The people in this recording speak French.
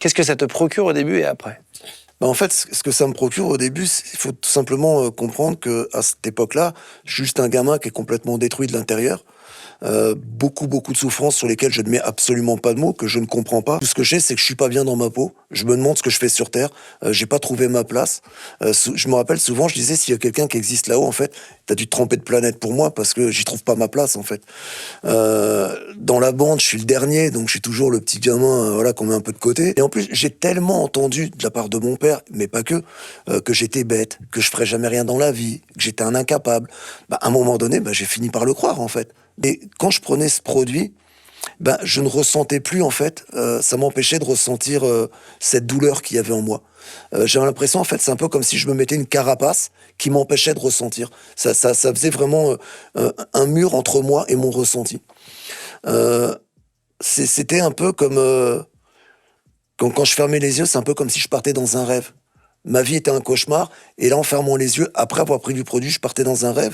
Qu'est-ce que ça te procure au début et après? Bah, en fait, ce que ça me procure au début, il faut tout simplement comprendre qu'à cette époque-là, je suis juste un gamin qui est complètement détruit de l'intérieur. Beaucoup de souffrances sur lesquelles je ne mets absolument pas de mots, que je ne comprends pas. Tout ce que je sais, c'est que je suis pas bien dans ma peau. Je me demande ce que je fais sur Terre. J'ai pas trouvé ma place. Je me rappelle souvent, je disais, s'il y a quelqu'un qui existe là-haut, en fait, t'as dû te tromper de planète pour moi parce que j'y trouve pas ma place, en fait. Dans la bande, je suis le dernier, donc je suis toujours le petit gamin, voilà, qu'on met un peu de côté. Et en plus, j'ai tellement entendu de la part de mon père, mais pas que j'étais bête, que je ferais jamais rien dans la vie, que j'étais un incapable. Bah, à un moment donné, bah, j'ai fini par le croire, en fait. Et quand je prenais ce produit, ben, je ne ressentais plus, en fait, ça m'empêchait de ressentir cette douleur qu'il y avait en moi. J'avais l'impression, en fait, c'est un peu comme si je me mettais une carapace qui m'empêchait de ressentir. Ça faisait vraiment un mur entre moi et mon ressenti. Euh, C'était un peu comme quand je fermais les yeux, c'est un peu comme si je partais dans un rêve. Ma vie était un cauchemar, et là, en fermant les yeux, après avoir pris du produit, je partais dans un rêve.